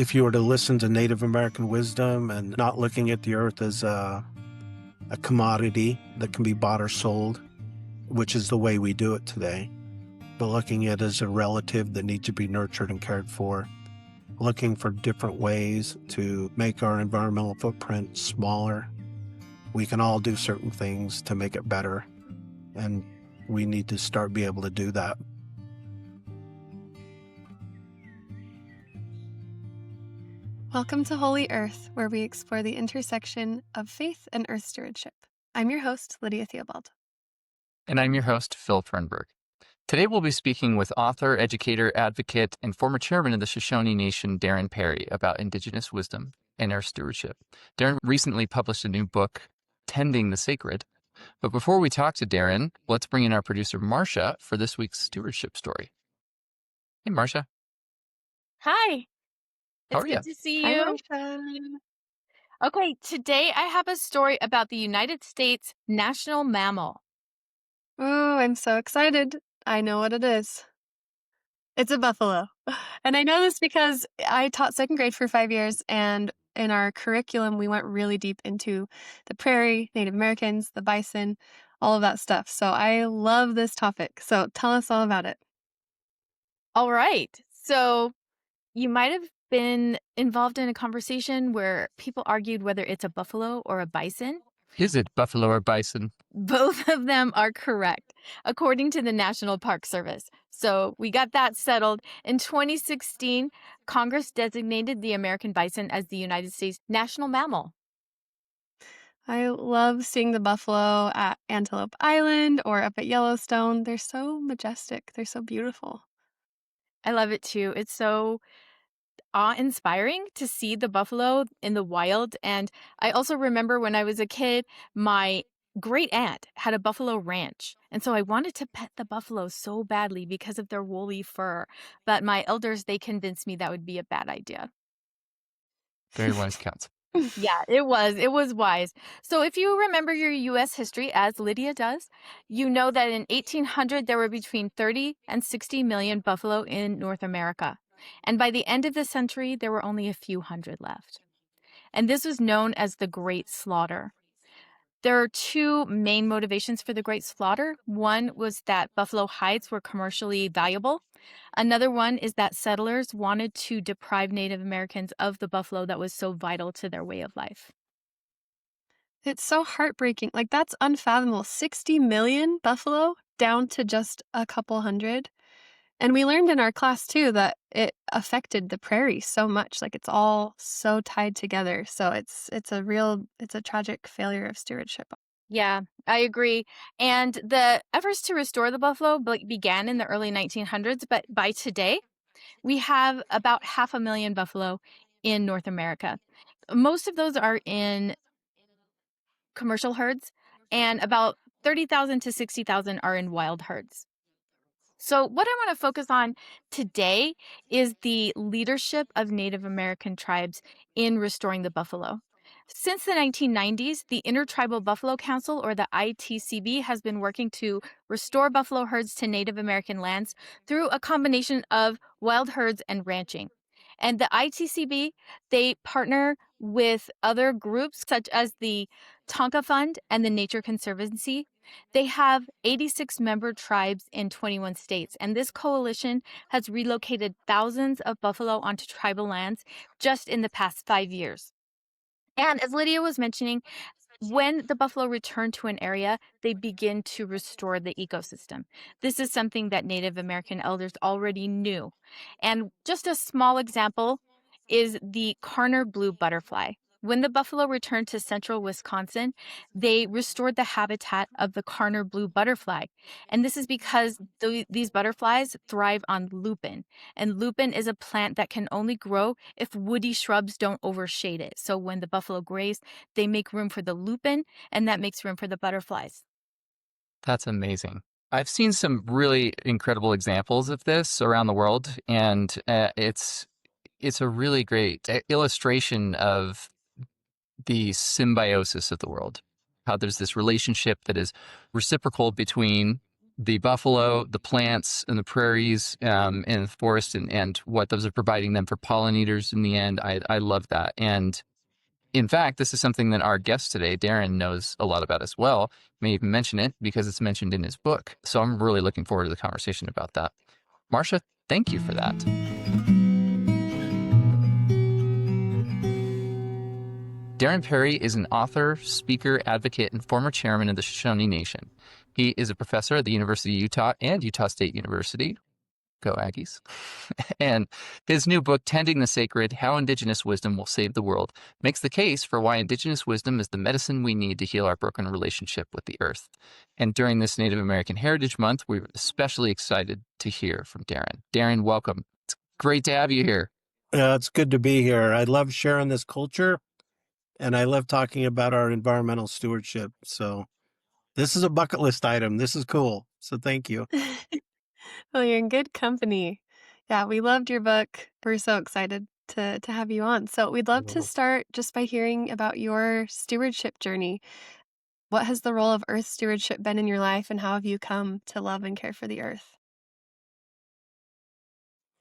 if you were to listen to Native American wisdom and not looking at the earth as a commodity that can be bought or sold, which is the way we do it today, but looking at it as a relative that needs to be nurtured and cared for, looking for different ways to make our environmental footprint smaller. We can all do certain things to make it better, and we need to start being able to do that. Welcome to Holy Earth, where we explore the intersection of faith and earth stewardship. I'm your host, Lydia Theobald. And I'm your host, Phil Fernberg. Today we'll be speaking with author, educator, advocate, and former chairman of the Shoshone Nation, Darren Parry, about Indigenous wisdom and earth stewardship. Darren recently published a new book, Tending the Sacred. But before we talk to Darren, let's bring in our producer, Marcia, for this week's stewardship story. Hey, Marcia. Hi. How It's are you? good to see Hi, you. Marsha. Okay, today I have a story about the United States national mammal. Oh, I'm so excited. I know what it is. It's a buffalo. And I know this because I taught second grade for 5 years, and in our curriculum, we went really deep into the prairie, Native Americans, the bison, all of that stuff. So I love this topic. So tell us all about it. All right. So you might have been involved in a conversation where people argued whether it's a buffalo or a bison. Is it buffalo or bison? Both of them are correct, according to the National Park Service. So we got that settled. In 2016, Congress designated the American bison as the United States national mammal. I love seeing the buffalo at Antelope Island or up at Yellowstone. They're so majestic. They're so beautiful. I love it too. It's so awe-inspiring to see the buffalo in the wild. And I also remember when I was a kid, my great aunt had a buffalo ranch. And so I wanted to pet the buffalo so badly because of their woolly fur. But my elders, they convinced me that would be a bad idea. Very wise counsel. Yeah, it was. It was wise. So if you remember your U.S. history, as Lydia does, you know that in 1800, there were between 30 and 60 million buffalo in North America. And by the end of the century, there were only a few hundred left. And this was known as the Great Slaughter. There are two main motivations for the Great Slaughter. One was that buffalo hides were commercially valuable. Another one is that settlers wanted to deprive Native Americans of the buffalo that was so vital to their way of life. It's so heartbreaking. Like, that's unfathomable. 60 million buffalo down to just a couple hundred. And we learned in our class, too, that it affected the prairie so much. Like, it's all so tied together. So it's a tragic failure of stewardship. Yeah, I agree. And the efforts to restore the buffalo began in the early 1900s, but by today, we have about 500,000 buffalo in North America. Most of those are in commercial herds, and about 30,000 to 60,000 are in wild herds. So what I want to focus on today is the leadership of Native American tribes in restoring the buffalo. Since the 1990s, the Intertribal Buffalo Council, or the ITCB, has been working to restore buffalo herds to Native American lands through a combination of wild herds and ranching. And the ITCB, they partner with other groups such as the Tonka Fund and the Nature Conservancy. They have 86 member tribes in 21 states, and this coalition has relocated thousands of buffalo onto tribal lands just in the past 5 years. And as Lydia was mentioning, when the buffalo return to an area, they begin to restore the ecosystem. This is something that Native American elders already knew. And just a small example is the Karner blue butterfly. When the buffalo returned to central Wisconsin, they restored the habitat of the Karner blue butterfly. And this is because these butterflies thrive on lupin. And lupin is a plant that can only grow if woody shrubs don't overshade it. So when the buffalo graze, they make room for the lupin, and that makes room for the butterflies. That's amazing. I've seen some really incredible examples of this around the world, and it's a really great illustration of the symbiosis of the world, how there's this relationship that is reciprocal between the buffalo, the plants, and the prairies, and the forest, and what those are providing them for pollinators in the end. I love that. And in fact, this is something that our guest today, Darren, knows a lot about as well. May even mention it because it's mentioned in his book. So I'm really looking forward to the conversation about that. Marcia, thank you for that. Darren Parry is an author, speaker, advocate, and former chairman of the Shoshone Nation. He is a professor at the University of Utah and Utah State University. Go Aggies. And his new book, Tending the Sacred, How Indigenous Wisdom Will Save the World, makes the case for why Indigenous wisdom is the medicine we need to heal our broken relationship with the earth. And during this Native American Heritage Month, we're especially excited to hear from Darren. Darren, welcome. It's great to have you here. Yeah, it's good to be here. I love sharing this culture, and I love talking about our environmental stewardship. So this is a bucket list item. This is cool. So thank you. Well, you're in good company. Yeah, we loved your book. We're so excited to have you on. So we'd love to start just by hearing about your stewardship journey. What has the role of earth stewardship been in your life, and how have you come to love and care for the earth?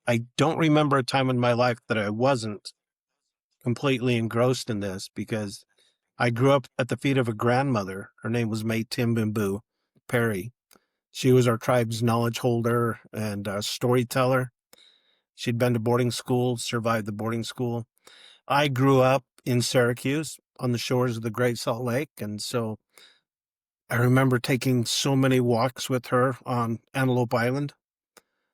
I don't remember a time in my life that I wasn't completely engrossed in this, because I grew up at the feet of a grandmother. Her name was May Timbimbu Parry. She was our tribe's knowledge holder and storyteller. She'd been to boarding school, survived the boarding school. I grew up in Syracuse on the shores of the Great Salt Lake, and so I remember taking so many walks with her on Antelope Island,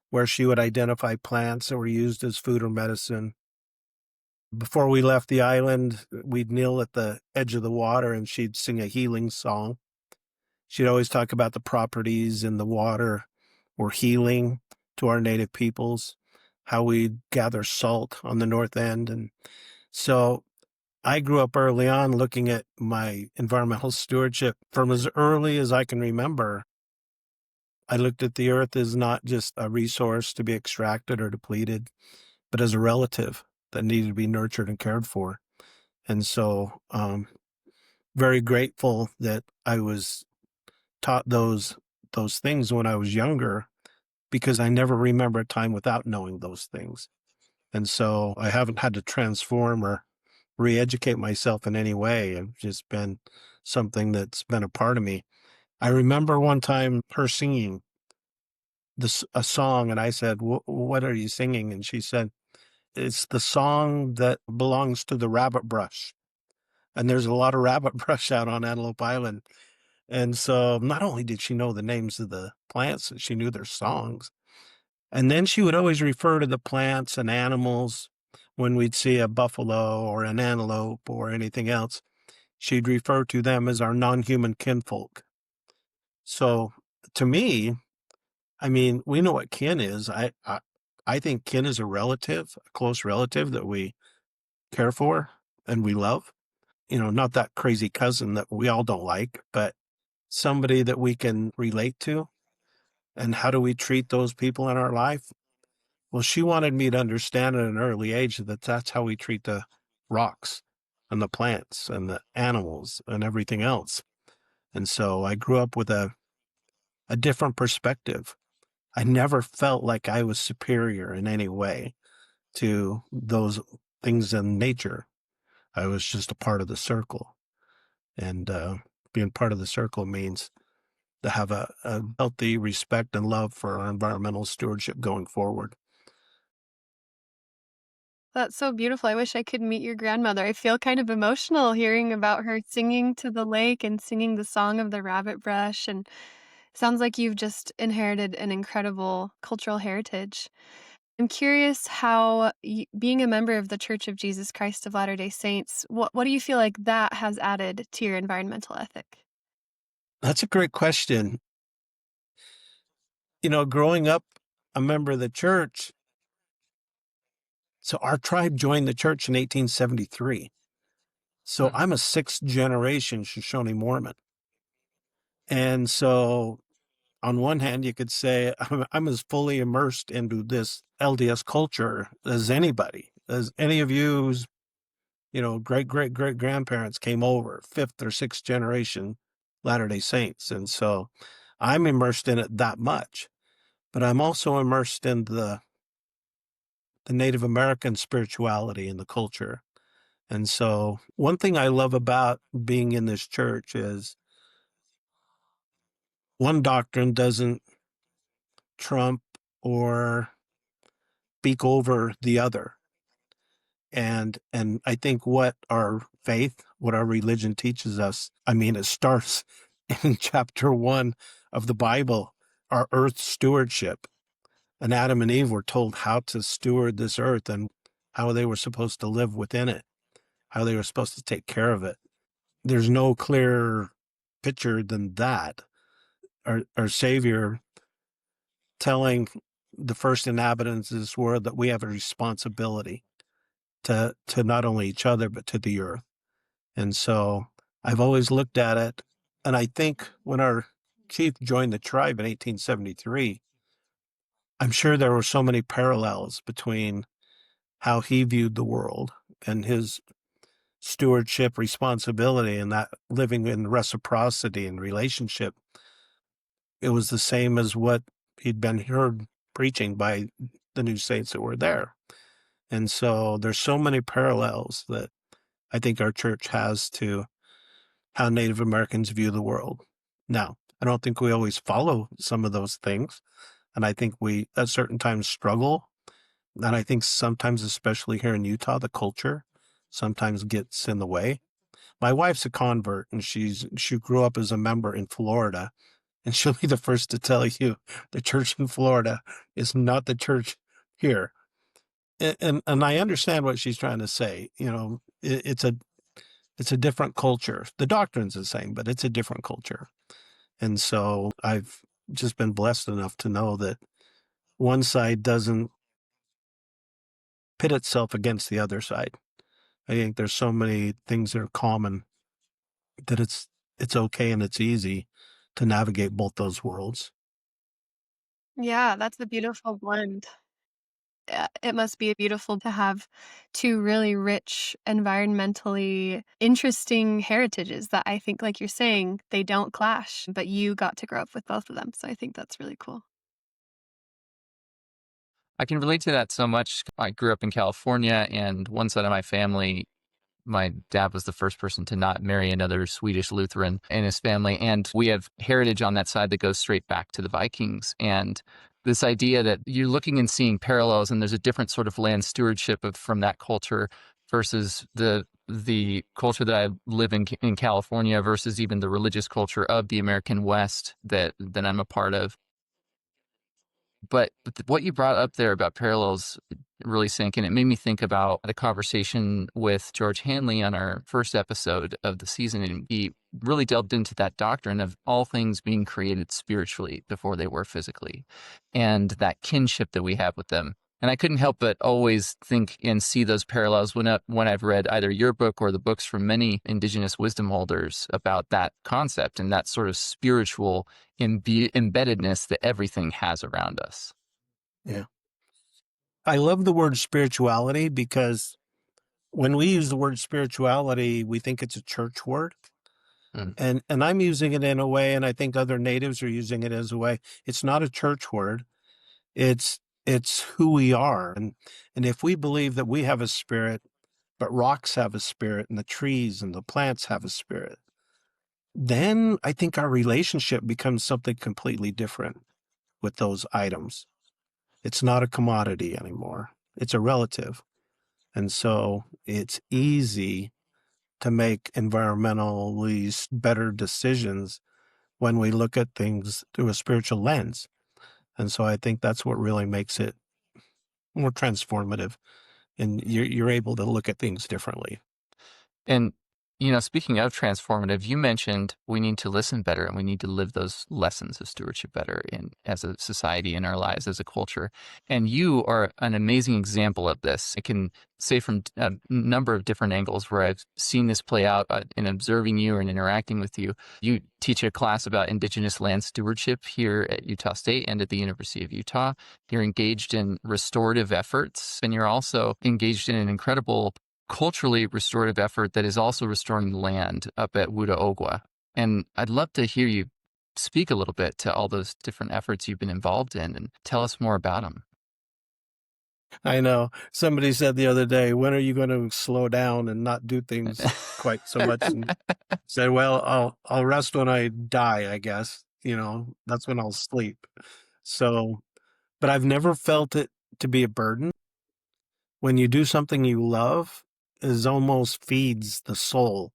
where she would identify plants that were used as food or medicine. Before we left the island, we'd kneel at the edge of the water and she'd sing a healing song. She'd always talk about the properties in the water were healing to our native peoples, how we'd gather salt on the north end. And so I grew up early on looking at my environmental stewardship from as early as I can remember. I looked at the earth as not just a resource to be extracted or depleted, but as a relative that needed to be nurtured and cared for. And so very grateful that I was taught those things when I was younger, because I never remember a time without knowing those things. And so I haven't had to transform or re-educate myself in any way. It's just been something that's been a part of me. I remember one time her singing a song, and I said, "What are you singing?" And she said, "It's the song that belongs to the rabbit brush." And there's a lot of rabbit brush out on Antelope Island. And so not only did she know the names of the plants, she knew their songs. And then she would always refer to the plants and animals when we'd see a buffalo or an antelope or anything else. She'd refer to them as our non-human kinfolk. So to me, I mean, we know what kin is. I think kin is a relative, a close relative that we care for and we love. You know, not that crazy cousin that we all don't like, but somebody that we can relate to. And how do we treat those people in our life? Well, she wanted me to understand at an early age that that's how we treat the rocks and the plants and the animals and everything else. And so I grew up with a different perspective. I never felt like I was superior in any way to those things in nature. I was just a part of the circle. And being part of the circle means to have a healthy respect and love for our environmental stewardship going forward. That's so beautiful. I wish I could meet your grandmother. I feel kind of emotional hearing about her singing to the lake and singing the song of the rabbit brush. And sounds like you've just inherited an incredible cultural heritage. I'm curious how being a member of the Church of Jesus Christ of Latter-day Saints, what do you feel like that has added to your environmental ethic? That's a great question. You know, growing up a member of the church, so our tribe joined the church in 1873. So I'm a sixth generation Shoshone Mormon. And so on one hand, you could say I'm as fully immersed into this LDS culture as anybody, as any of you who's, you know, great grandparents came over, fifth or sixth generation Latter-day Saints. And so I'm immersed in it that much, but I'm also immersed in the Native American spirituality and the culture. And so one thing I love about being in this church is one doctrine doesn't trump or speak over the other. And I think what our faith, what our religion teaches us, I mean, it starts in chapter 1 of the Bible, our earth stewardship. And Adam and Eve were told how to steward this earth and how they were supposed to live within it, how they were supposed to take care of it. There's no clearer picture than that. Our Savior telling the first inhabitants of this world that we have a responsibility to not only each other, but to the earth. And so I've always looked at it. And I think when our chief joined the tribe in 1873, I'm sure there were so many parallels between how he viewed the world and his stewardship responsibility and that living in reciprocity and relationship. It was the same as what he'd been heard preaching by the new saints that were there. And so there's so many parallels that I think our church has to how Native Americans view the world. Now, I don't think we always follow some of those things. And I think we at certain times struggle. And I think sometimes, especially here in Utah, the culture sometimes gets in the way. My wife's a convert and she grew up as a member in Florida. And she'll be the first to tell you the church in Florida is not the church here. And I understand what she's trying to say. You know, it's a different culture. The doctrine's the same, but it's a different culture. And so I've just been blessed enough to know that one side doesn't pit itself against the other side. I think there's so many things that are common that it's okay and it's easy to navigate both those worlds. Yeah, that's a beautiful blend. It must be beautiful to have two really rich, environmentally interesting heritages that I think, like you're saying, they don't clash, but you got to grow up with both of them. So I think that's really cool. I can relate to that so much. I grew up in California, and one side of my family, my dad was the first person to not marry another Swedish Lutheran in his family. And we have heritage on that side that goes straight back to the Vikings. And this idea that you're looking and seeing parallels, and there's a different sort of land stewardship from that culture versus the culture that I live in California versus even the religious culture of the American West that I'm a part of. But what you brought up there about parallels really sank in. It made me think about the conversation with George Hanley on our first episode of the season. And he really delved into that doctrine of all things being created spiritually before they were physically, and that kinship that we have with them. And I couldn't help but always think and see those parallels when I've read either your book or the books from many Indigenous wisdom holders about that concept and that sort of spiritual embeddedness that everything has around us. Yeah. I love the word spirituality because when we use the word spirituality, we think it's a church word. Mm. And I'm using it in a way, and I think other natives are using it as a way. It's not a church word. It's who we are. And if we believe that we have a spirit, but rocks have a spirit, and the trees and the plants have a spirit, then I think our relationship becomes something completely different with those items. It's not a commodity anymore. It's a relative. And so it's easy to make environmentally better decisions when we look at things through a spiritual lens. And so I think that's what really makes it more transformative. And you're able to look at things differently. And, speaking of transformative, you mentioned we need to listen better and we need to live those lessons of stewardship better as a society in our lives, as a culture. And you are an amazing example of this. I can say from a number of different angles where I've seen this play out in observing you and interacting with you. You teach a class about Indigenous land stewardship here at Utah State and at the University of Utah. You're engaged in restorative efforts, and you're also engaged in an incredible culturally restorative effort that is also restoring land up at Wuda Ogwa. And I'd love to hear you speak a little bit to all those different efforts you've been involved in and tell us more about them. I know. Somebody said the other day, when are you going to slow down and not do things quite so much? And said, well, I'll rest when I die, I guess. That's when I'll sleep. So, but I've never felt it to be a burden. When you do something you love, it almost feeds the soul.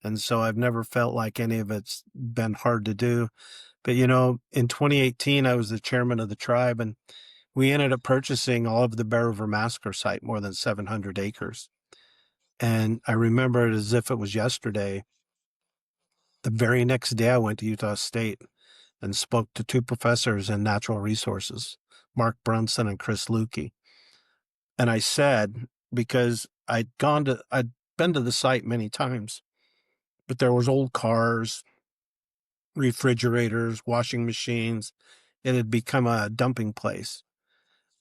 And so I've never felt like any of it's been hard to do. But, in 2018, I was the chairman of the tribe, and we ended up purchasing all of the Bear River Massacre site, more than 700 acres. And I remember it as if it was yesterday. The very next day, I went to Utah State and spoke to two professors in natural resources, Mark Brunson and Chris Lukey. And I said, because I'd been to the site many times, but there was old cars, refrigerators, washing machines. It had become a dumping place.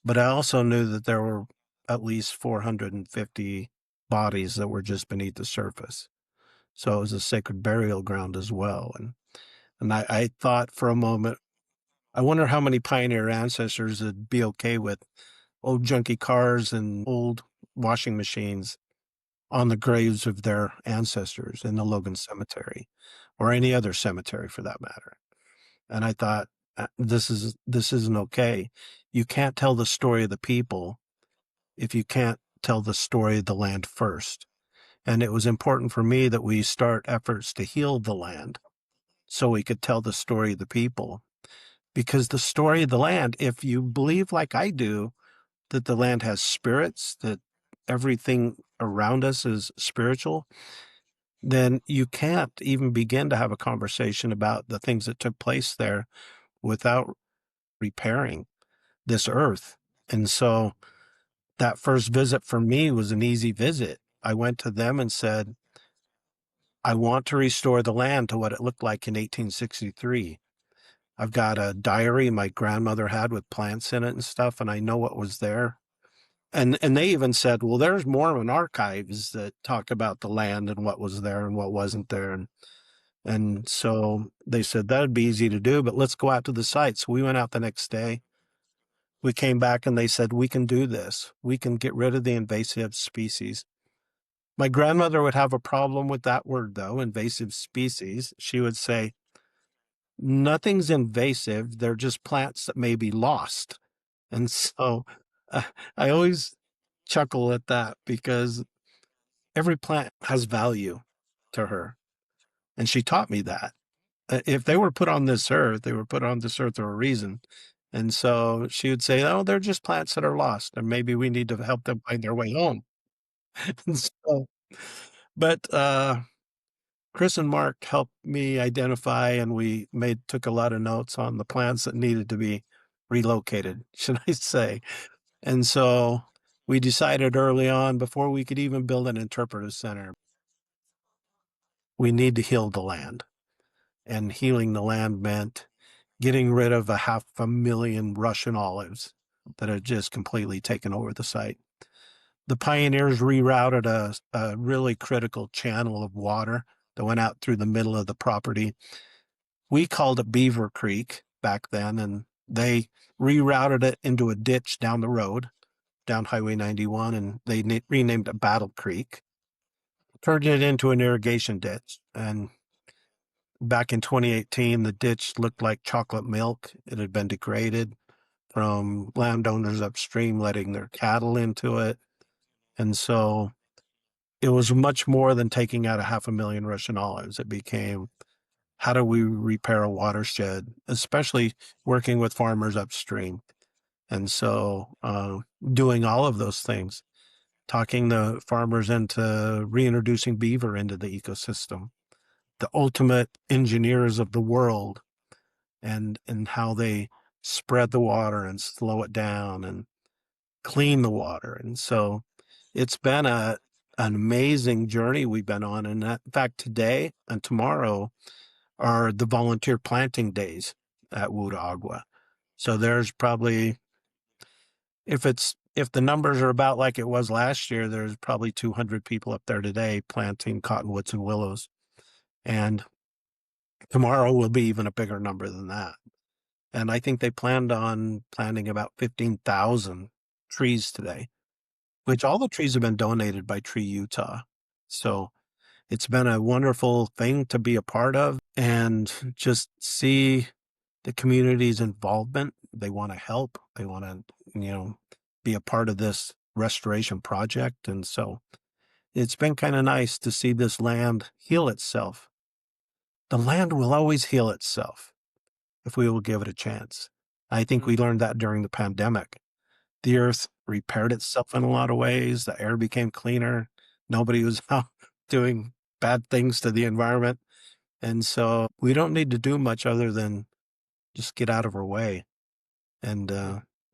But I also knew that there were at least 450 bodies that were just beneath the surface. So it was a sacred burial ground as well. And I thought for a moment, I wonder how many pioneer ancestors would be okay with old junky cars and old washing machines on the graves of their ancestors in the Logan Cemetery or any other cemetery for that matter. And I thought, this isn't okay. You can't tell the story of the people if you can't tell the story of the land first. And it was important for me that we start efforts to heal the land so we could tell the story of the people. Because the story of the land, if you believe like I do, that the land has spirits, that everything around us is spiritual, then you can't even begin to have a conversation about the things that took place there without repairing this earth. And so that first visit for me was an easy visit. I went to them and said, I want to restore the land to what it looked like in 1863. I've got a diary my grandmother had with plants in it and stuff, and I know what was there. And they even said, well, there's Mormon archives that talk about the land and what was there and what wasn't there. And so they said that'd be easy to do, but let's go out to the site. So we went out the next day. We came back and they said, we can do this. We can get rid of the invasive species. My grandmother would have a problem with that word, though, invasive species. She would say, nothing's invasive. They're just plants that may be lost. And so I always chuckle at that because every plant has value to her. And she taught me that. If they were put on this earth, they were put on this earth for a reason. And so she would say, oh, they're just plants that are lost. And maybe we need to help them find their way home. And so, but Chris and Mark helped me identify, and we took a lot of notes on the plants that needed to be relocated, should I say. And so we decided early on, before we could even build an interpretive center, we need to heal the land. And healing the land meant getting rid of 500,000 Russian olives that had just completely taken over the site. The pioneers rerouted a really critical channel of water that went out through the middle of the property. We called it Beaver Creek back then, and they rerouted it into a ditch down the road, down Highway 91, and they renamed it Battle Creek, turned it into an irrigation ditch. And back in 2018, the ditch looked like chocolate milk. It had been degraded from landowners upstream letting their cattle into it. And so it was much more than taking out 500,000 Russian olives. It became, how do we repair a watershed, especially working with farmers upstream? And so doing all of those things, talking the farmers into reintroducing beaver into the ecosystem, the ultimate engineers of the world, and how they spread the water and slow it down and clean the water. And so it's been an amazing journey we've been on. And in fact, today and tomorrow are the volunteer planting days at Wuta Agua. So there's probably, if the numbers are about like it was last year, there's probably 200 people up there today planting cottonwoods and willows. And tomorrow will be even a bigger number than that. And I think they planned on planting about 15,000 trees today, which all the trees have been donated by Tree Utah. So it's been a wonderful thing to be a part of and just see the community's involvement. They want to help. They want to, be a part of this restoration project. And so it's been kind of nice to see this land heal itself. The land will always heal itself if we will give it a chance. I think we learned that during the pandemic. The earth repaired itself in a lot of ways. The air became cleaner. Nobody was out doing bad things to the environment. And so we don't need to do much other than just get out of our way and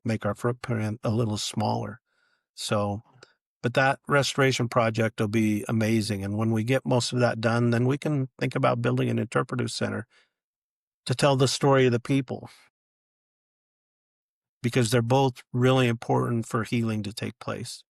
make our footprint a little smaller. So, but that restoration project will be amazing. And when we get most of that done, then we can think about building an interpretive center to tell the story of the people, because they're both really important for healing to take place.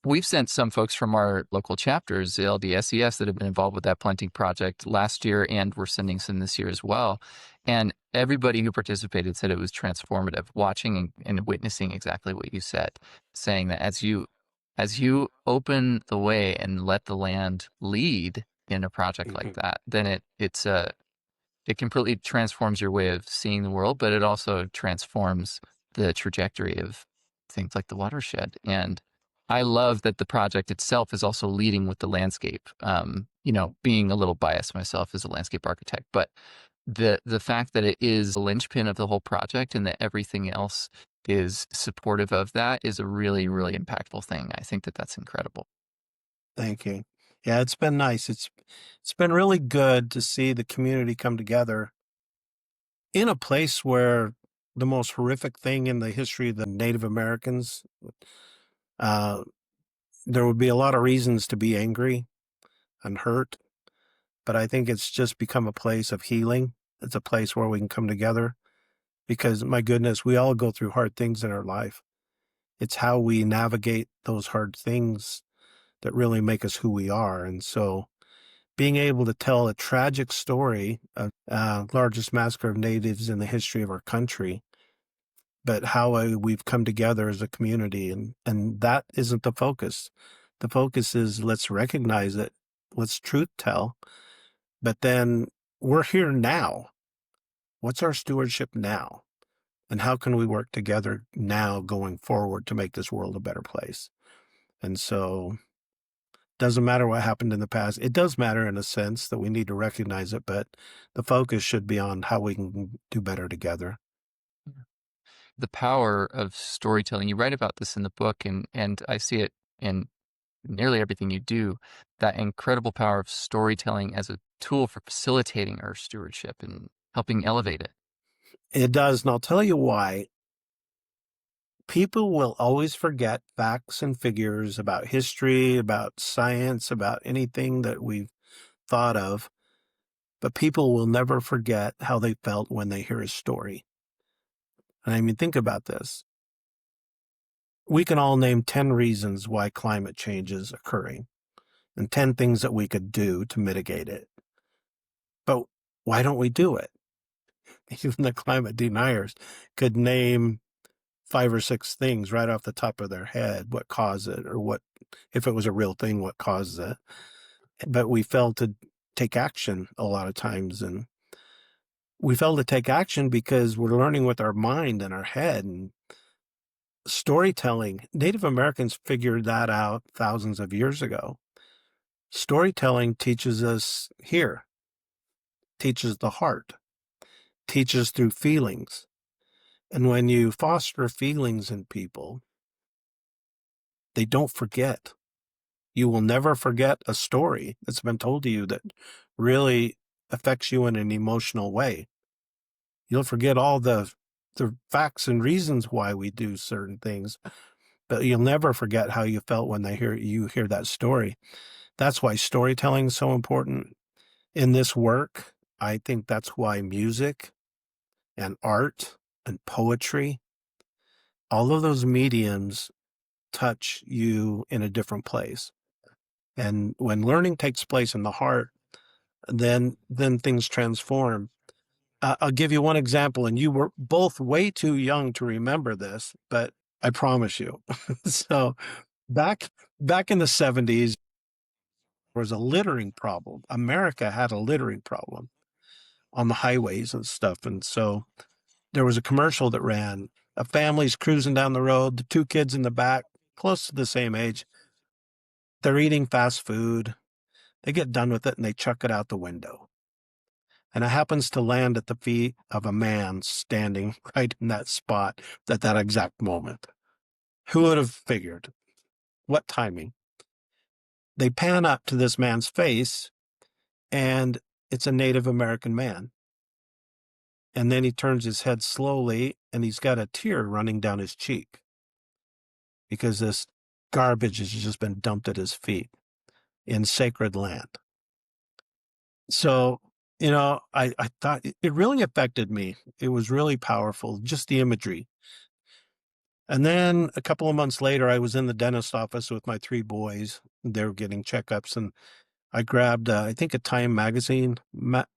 We've sent some folks from our local chapters, the LDSES, that have been involved with that planting project last year, and we're sending some this year as well. And everybody who participated said it was transformative, watching and witnessing exactly what you said, saying that as you open the way and let the land lead in a project like that, then it completely transforms your way of seeing the world, but it also transforms the trajectory of things like the watershed. And I love that the project itself is also leading with the landscape. Being a little biased myself as a landscape architect, but the fact that it is a linchpin of the whole project and that everything else is supportive of that is a really, really impactful thing. I think that that's incredible. Thank you. Yeah, it's been nice. It's been really good to see the community come together in a place where the most horrific thing in the history of the Native Americans, there would be a lot of reasons to be angry and hurt, but I think it's just become a place of healing. It's a place where we can come together because, my goodness, we all go through hard things in our life. It's how we navigate those hard things that really make us who we are. And so being able to tell a tragic story of largest massacre of natives in the history of our country, but how we've come together as a community, and that isn't the focus. The focus is let's recognize it, let's truth tell, but then we're here now. What's our stewardship now? And how can we work together now going forward to make this world a better place? And so doesn't matter what happened in the past. It does matter in a sense that we need to recognize it, but the focus should be on how we can do better together. The power of storytelling. You write about this in the book, and I see it in nearly everything you do, that incredible power of storytelling as a tool for facilitating earth stewardship and helping elevate it. It does, and I'll tell you why. People will always forget facts and figures about history, about science, about anything that we've thought of, but people will never forget how they felt when they hear a story. And I mean, think about this. We can all name 10 reasons why climate change is occurring and 10 things that we could do to mitigate it. But why don't we do it? Even the climate deniers could name 5 or 6 things right off the top of their head, what caused it, or what, if it was a real thing, what causes it. But we fail to take action a lot of times. And we fail to take action because we're learning with our mind and our head. And storytelling, Native Americans figured that out thousands of years ago. Storytelling teaches us here, teaches the heart, teaches through feelings. And when you foster feelings in people, they don't forget. You will never forget a story that's been told to you that really affects you in an emotional way. You'll forget all the facts and reasons why we do certain things, but you'll never forget how you felt when you hear that story. That's why storytelling is so important in this work. I think that's why music and art and poetry, all of those mediums touch you in a different place. And when learning takes place in the heart, then things transform. I'll give you one example, and you were both way too young to remember this, but I promise you. So back in the 70s, there was a littering problem. America had a littering problem on the highways and stuff. And so there was a commercial that ran. A family's cruising down the road, the two kids in the back, close to the same age. They're eating fast food. They get done with it and they chuck it out the window. And it happens to land at the feet of a man standing right in that spot at that exact moment. Who would have figured? What timing? They pan up to this man's face, and it's a Native American man. And then he turns his head slowly, and he's got a tear running down his cheek because this garbage has just been dumped at his feet in sacred land. So, I thought it really affected me. It was really powerful, just the imagery. And then a couple of months later, I was in the dentist office with my three boys. They were getting checkups, and I grabbed, I think, a Time magazine, and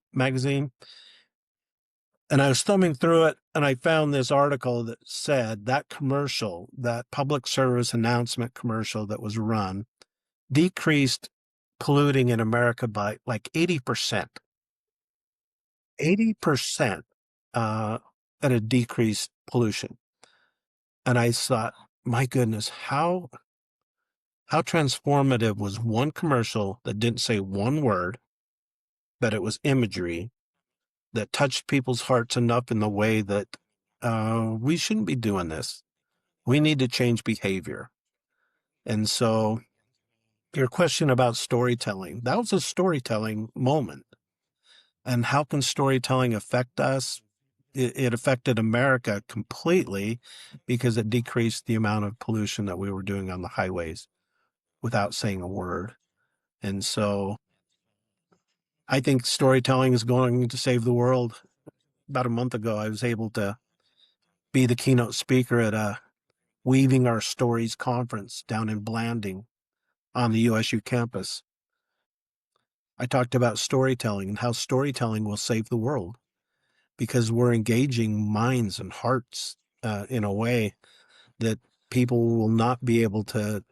I was thumbing through it, and I found this article that said that commercial, that public service announcement commercial that was run, decreased polluting in America by like 80%. 80% at a decreased pollution. And I thought, my goodness, how transformative was one commercial that didn't say one word, but it was imagery that touched people's hearts enough in the way that we shouldn't be doing this. We need to change behavior. And so your question about storytelling, that was a storytelling moment. And how can storytelling affect us? It affected America completely because it decreased the amount of pollution that we were doing on the highways without saying a word. And so I think storytelling is going to save the world. About a month ago, I was able to be the keynote speaker at a Weaving Our Stories conference down in Blanding on the USU campus. I talked about storytelling and how storytelling will save the world because we're engaging minds and hearts in a way that people will not be able to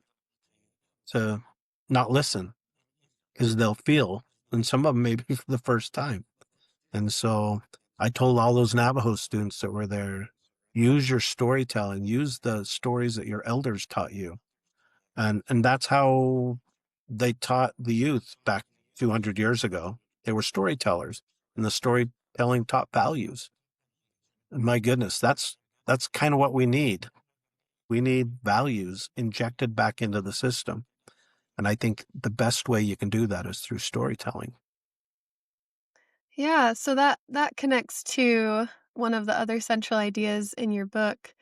not listen because they'll feel, and some of them maybe for the first time. And so I told all those Navajo students that were there, use your storytelling, use the stories that your elders taught you. And that's how they taught the youth back 200 years ago. They were storytellers, and the storytelling taught values. And my goodness, that's kind of what we need. We need values injected back into the system. And I think the best way you can do that is through storytelling. Yeah, so that connects to one of the other central ideas in your book,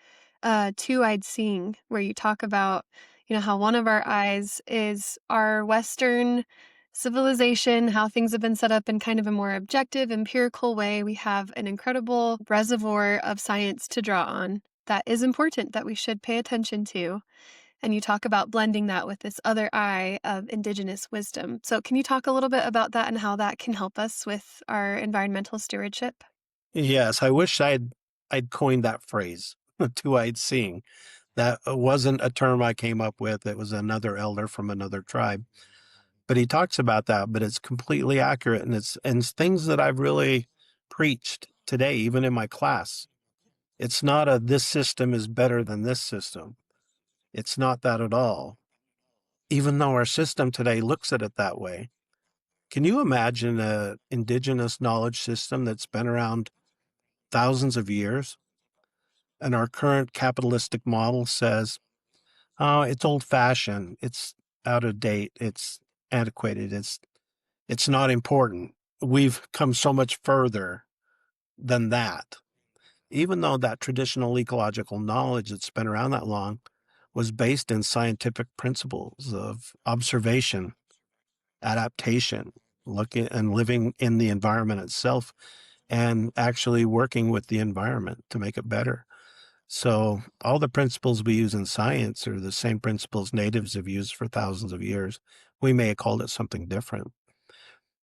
two-eyed seeing, where you talk about, how one of our eyes is our Western civilization, how things have been set up in kind of a more objective, empirical way. We have an incredible reservoir of science to draw on that is important that we should pay attention to. And you talk about blending that with this other eye of Indigenous wisdom. So, can you talk a little bit about that and how that can help us with our environmental stewardship? Yes, I wish I'd coined that phrase, two-eyed seeing. That wasn't a term I came up with. It was another elder from another tribe. But he talks about that, but it's completely accurate. And it's things that I've really preached today, even in my class. It's not this system is better than this system. It's not that at all. Even though our system today looks at it that way. Can you imagine a indigenous knowledge system that's been around thousands of years? And our current capitalistic model says, oh, it's old fashioned, it's out of date, it's antiquated, it's not important. We've come so much further than that. Even though that traditional ecological knowledge that's been around that long was based in scientific principles of observation, adaptation, looking and living in the environment itself and actually working with the environment to make it better. So all the principles we use in science are the same principles natives have used for thousands of years. We may have called it something different.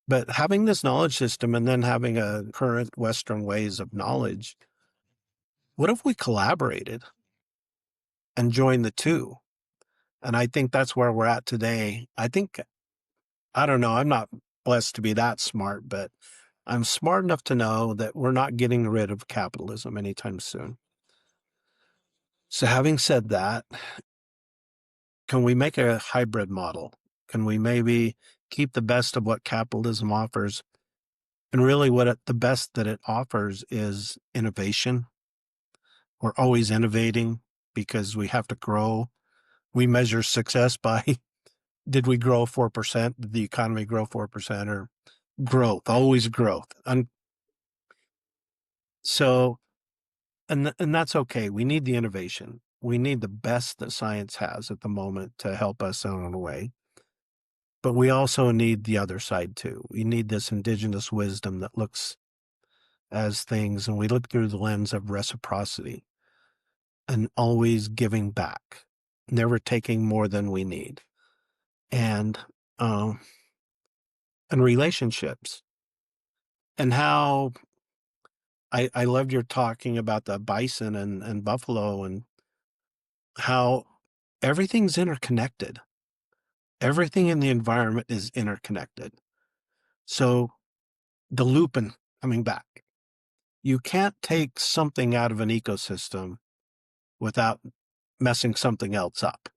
But having this knowledge system and then having a current Western ways of knowledge, what if we collaborated and joined the two? And I think that's where we're at today. I don't know, I'm not blessed to be that smart, but I'm smart enough to know that we're not getting rid of capitalism anytime soon. So having said that, can we make a hybrid model? Can we maybe keep the best of what capitalism offers? And really the best that it offers is innovation. We're always innovating because we have to grow. We measure success by did we grow 4%? Did the economy grow 4%? Or growth, always growth. And so, and that's okay. We need the innovation. We need the best that science has at the moment to help us on our way. But we also need the other side too. We need this indigenous wisdom that looks as things, and we look through the lens of reciprocity and always giving back, never taking more than we need. And relationships, and how I loved your talking about the bison and buffalo, and how everything's interconnected. Everything in the environment is interconnected. So the loop and coming back, you can't take something out of an ecosystem without messing something else up.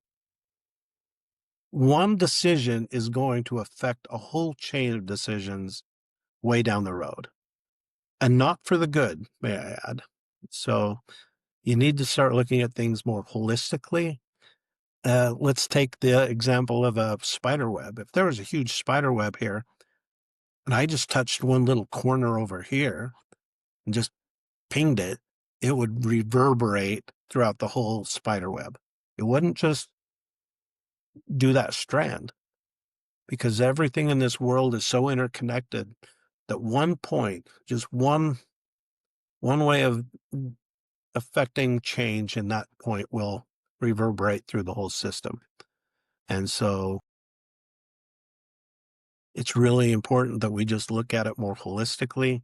One decision is going to affect a whole chain of decisions way down the road, and not for the good, may I add. So you need to start looking at things more holistically. Let's take the example of a spider web. If there was a huge spider web here, and I just touched one little corner over here and just pinged it, it would reverberate throughout the whole spider web. It wouldn't just do that strand, because everything in this world is so interconnected that one point, just one way of affecting change in that point will reverberate through the whole system. And so it's really important that we just look at it more holistically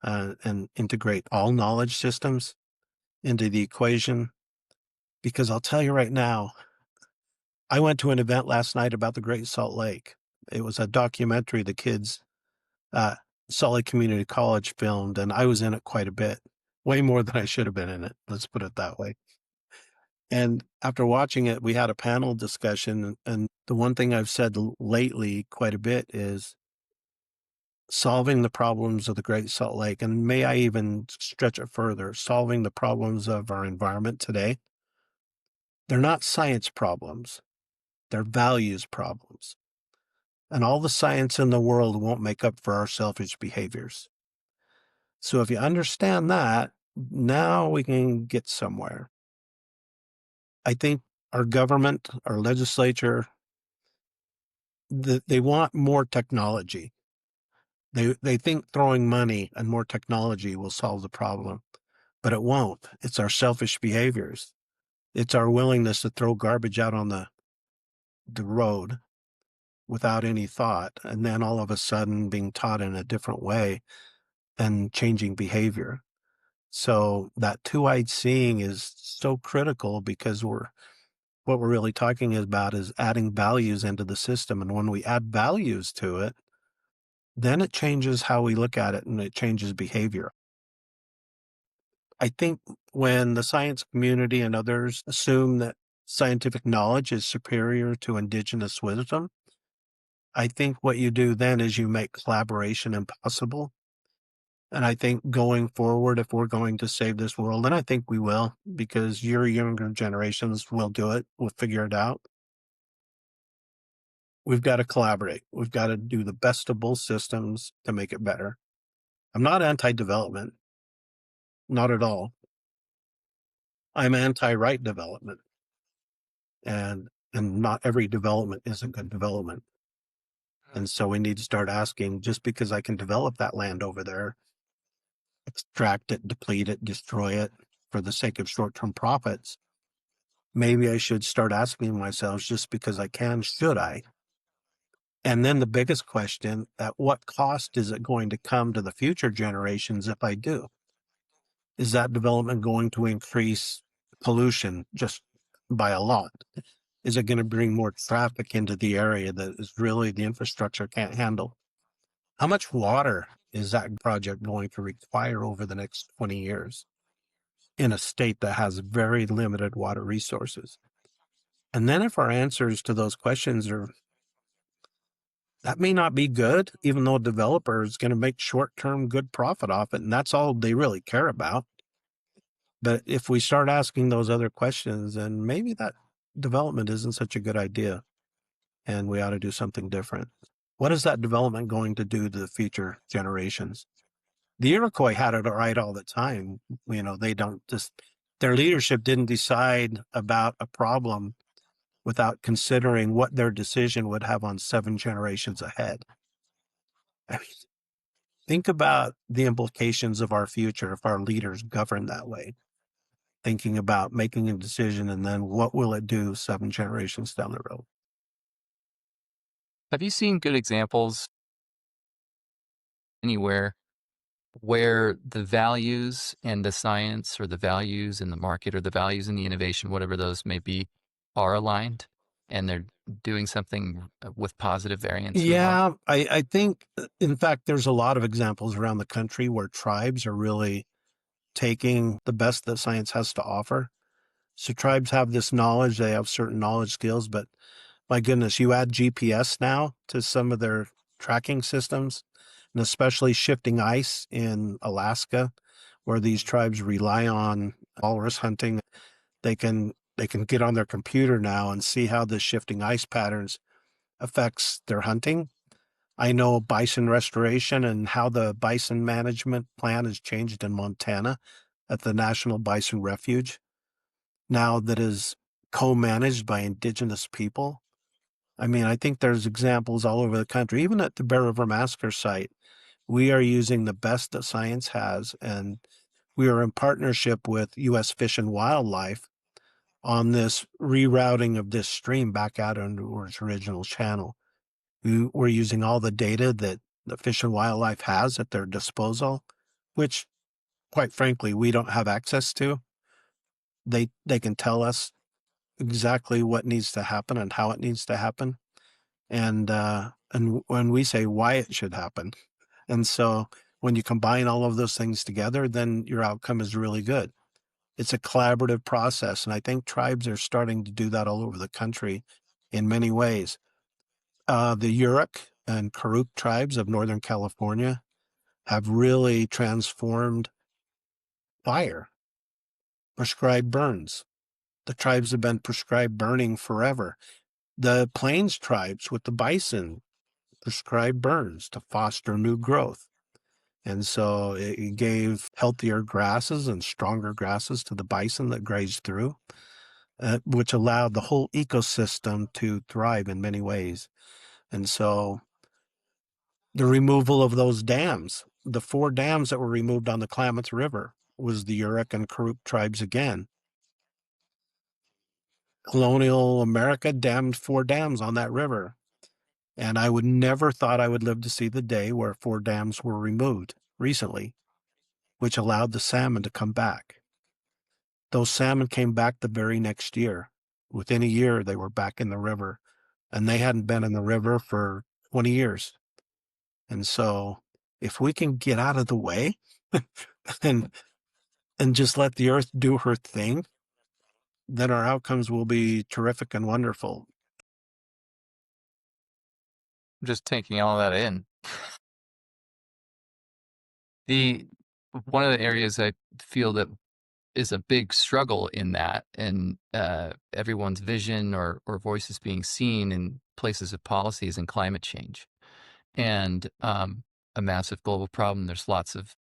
and integrate all knowledge systems into the equation. Because I'll tell you right now, I went to an event last night about the Great Salt Lake. It was a documentary the kids, Salt Lake Community College filmed, and I was in it quite a bit, way more than I should have been in it. Let's put it that way. And after watching it, we had a panel discussion. And the one thing I've said lately quite a bit is solving the problems of the Great Salt Lake. And may I even stretch it further, solving the problems of our environment today. They're not science problems. They're values problems. And all the science in the world won't make up for our selfish behaviors. So if you understand that, now we can get somewhere. I think our government, our legislature, they want more technology. They think throwing money and more technology will solve the problem, but it won't. It's our selfish behaviors. It's our willingness to throw garbage out on the road without any thought, and then all of a sudden being taught in a different way and changing behavior. So that two-eyed seeing is so critical, because what we're really talking about is adding values into the system. And when we add values to it, then it changes how we look at it, and it changes behavior. I think when the science community and others assume that scientific knowledge is superior to indigenous wisdom, I think what you do then is you make collaboration impossible. And I think going forward, if we're going to save this world, and I think we will, because your younger generations will do it, we'll figure it out. We've got to collaborate. We've got to do the best of both systems to make it better. I'm not anti-development. Not at all. I'm anti-right development. And not every development is a good development. And so we need to start asking, just because I can develop that land over there, extract it, deplete it, destroy it for the sake of short-term profits, maybe I should start asking myself, just because I can, should I And then the biggest question, at what cost is it going to come to the future generations if I do? Is that development going to increase pollution just by a lot? Is it going to bring more traffic into the area that is really the infrastructure can't handle? How much water is that project going to require over the next 20 years in a state that has very limited water resources? And then if our answers to those questions are, that may not be good, even though a developer is going to make short-term good profit off it, and that's all they really care about. But if we start asking those other questions, then maybe that development isn't such a good idea, and we ought to do something different. What is that development going to do to the future generations? The Iroquois had it right all the time. They don't just, their leadership didn't decide about a problem without considering what their decision would have on 7 generations ahead. I mean, think about the implications of our future if our leaders govern that way, thinking about making a decision and then what will it do 7 generations down the road. Have you seen good examples anywhere where the values and the science, or the values in the market, or the values in the innovation, whatever those may be, are aligned and they're doing something with positive variance? Yeah, I think, in fact, there's a lot of examples around the country where tribes are really taking the best that science has to offer. So tribes have this knowledge, they have certain knowledge skills, but my goodness, you add GPS now to some of their tracking systems, and especially shifting ice in Alaska, where these tribes rely on walrus hunting. They can get on their computer now and see how the shifting ice patterns affects their hunting. I know bison restoration and how the bison management plan has changed in Montana at the National Bison Refuge, now that is co-managed by Indigenous people. I mean, I think there's examples all over the country. Even at the Bear River Massacre site, we are using the best that science has, and we are in partnership with U.S. Fish and Wildlife on this rerouting of this stream back out into its original channel. We're using all the data that the Fish and Wildlife has at their disposal, which, quite frankly, we don't have access to. They can tell us exactly what needs to happen and how it needs to happen, and when we say why it should happen. And so when you combine all of those things together, then your outcome is really good. It's a collaborative process, and I think tribes are starting to do that all over the country in many ways. The Yurok and Karuk tribes of Northern California have really transformed fire, prescribed burns. The tribes have been prescribed burning forever. The Plains tribes with the bison prescribed burns to foster new growth. And so it gave healthier grasses and stronger grasses to the bison that grazed through, which allowed the whole ecosystem to thrive in many ways. And so the removal of those dams, the 4 dams that were removed on the Klamath River, was the Yurok and Karuk tribes again. Colonial America dammed 4 dams on that river. And I would never thought I would live to see the day where 4 dams were removed recently, which allowed the salmon to come back. Those salmon came back the very next year. Within a year, they were back in the river, and they hadn't been in the river for 20 years. And so if we can get out of the way and just let the earth do her thing, then our outcomes will be terrific and wonderful. I'm just taking all that in. One of the areas I feel that is a big struggle in that, and everyone's vision or voices being seen in places of policy, is in climate change, and a massive global problem. There's lots of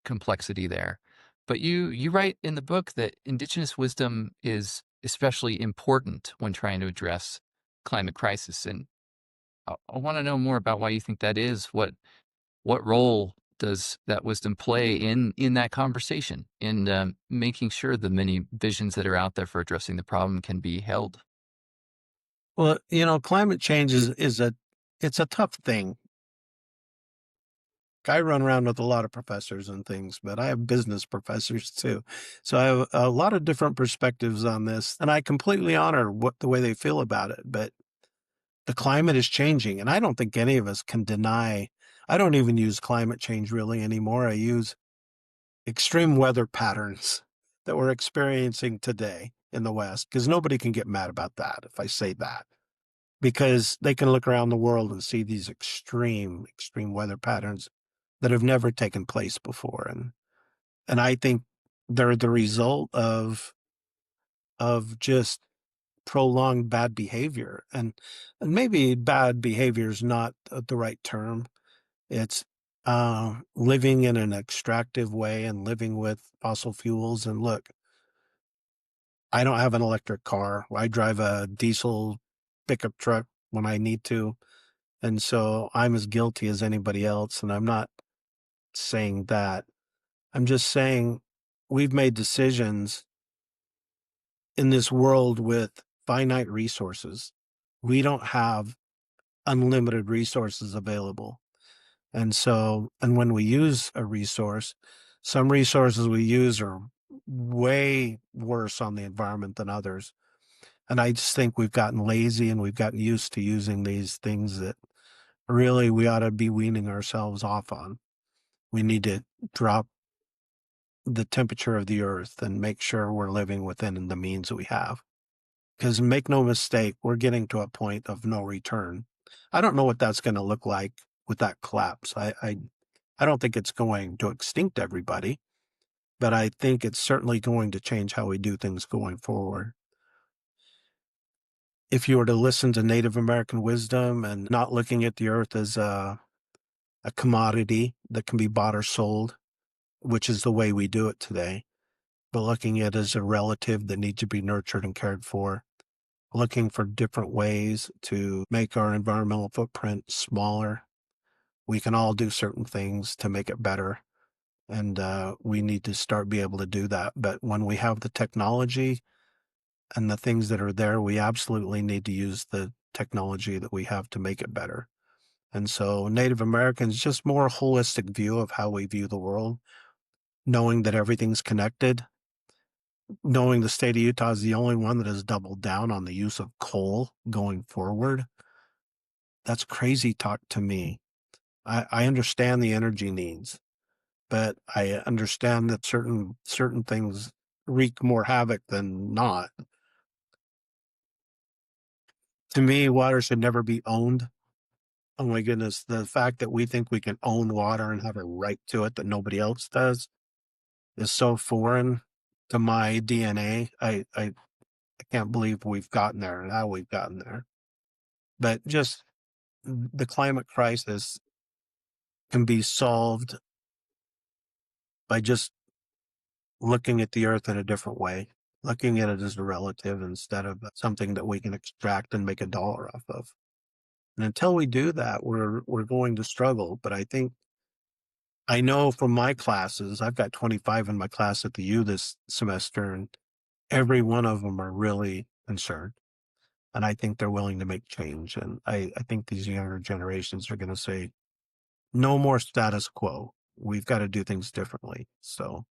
complexity there. But you write in the book that Indigenous wisdom is especially important when trying to address climate crisis. And I want to know more about why you think that is. What role does that wisdom play in that conversation, in making sure the many visions that are out there for addressing the problem can be held? Well, climate change is it's a tough thing. I run around with a lot of professors and things, but I have business professors too. So I have a lot of different perspectives on this, and I completely honor the way they feel about it. But the climate is changing, and I don't think any of us can deny. I don't even use climate change really anymore. I use extreme weather patterns that we're experiencing today in the West, because nobody can get mad about that if I say that, because they can look around the world and see these extreme weather patterns that have never taken place before. And I think they're the result of just prolonged bad behavior. And maybe bad behavior is not the right term. It's living in an extractive way and living with fossil fuels. And look, I don't have an electric car. I drive a diesel pickup truck when I need to. And so I'm as guilty as anybody else. And I'm not saying that. I'm just saying we've made decisions in this world with finite resources. We don't have unlimited resources available. And so, and when we use a resource, some resources we use are way worse on the environment than others. And I just think we've gotten lazy and we've gotten used to using these things that really we ought to be weaning ourselves off on. We need to drop the temperature of the earth and make sure we're living within the means that we have. Because make no mistake, we're getting to a point of no return. I don't know what that's going to look like with that collapse. I don't think it's going to extinct everybody, but I think it's certainly going to change how we do things going forward. If you were to listen to Native American wisdom and not looking at the earth as a commodity that can be bought or sold, which is the way we do it today, but looking at it as a relative that needs to be nurtured and cared for, looking for different ways to make our environmental footprint smaller. We can all do certain things to make it better, and we need to start be able to do that. But when we have the technology and the things that are there, we absolutely need to use the technology that we have to make it better. And so Native Americans, just more holistic view of how we view the world, knowing that everything's connected, knowing the state of Utah is the only one that has doubled down on the use of coal going forward. That's crazy talk to me. I understand the energy needs, but I understand that certain things wreak more havoc than not. To me, water should never be owned. Oh my goodness, the fact that we think we can own water and have a right to it that nobody else does is so foreign to my DNA. I can't believe we've gotten there and how we've gotten there. But just the climate crisis can be solved by just looking at the earth in a different way, looking at it as a relative instead of something that we can extract and make a dollar off of. And until we do that, we're going to struggle. But I know from my classes, I've got 25 in my class at the U this semester, and every one of them are really concerned. And I think they're willing to make change. And I think these younger generations are going to say, no more status quo. We've got to do things differently. So,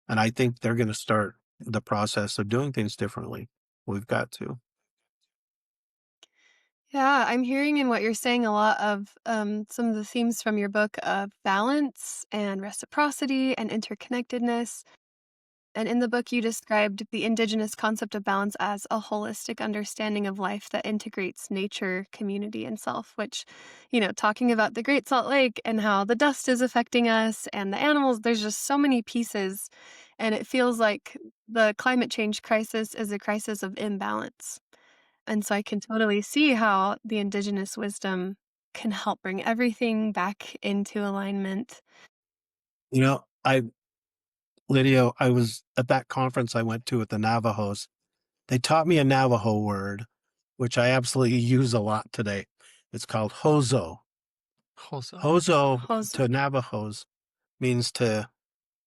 and I think they're going to start the process of doing things differently. We've got to. Yeah, I'm hearing in what you're saying a lot of some of the themes from your book of balance and reciprocity and interconnectedness. And in the book, you described the Indigenous concept of balance as a holistic understanding of life that integrates nature, community, and self, which, talking about the Great Salt Lake and how the dust is affecting us and the animals, there's just so many pieces. And it feels like the climate change crisis is a crisis of imbalance. And so I can totally see how the Indigenous wisdom can help bring everything back into alignment. You know, Lydia, I was at that conference I went to with the Navajos. They taught me a Navajo word, which I absolutely use a lot today. It's called hozo. Hoso. Hozo Hoso. to Navajos means to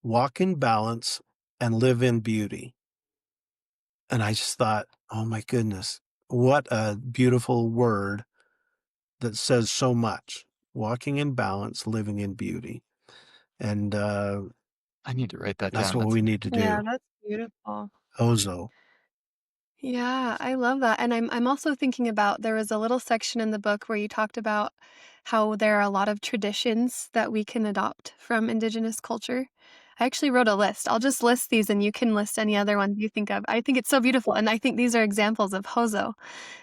walk in balance and live in beauty. And I just thought, oh my goodness, what a beautiful word that says so much. Walking in balance, living in beauty. And I need to write that that's down. what we need to Yeah, do. that's beautiful. Ozo. Yeah, I love that. And I'm also thinking about there was a little section in the book where you talked about how there are a lot of traditions that we can adopt from Indigenous culture. I actually wrote a list. I'll just list these and you can list any other ones you think of. I think it's so beautiful. And I think these are examples of Hozo.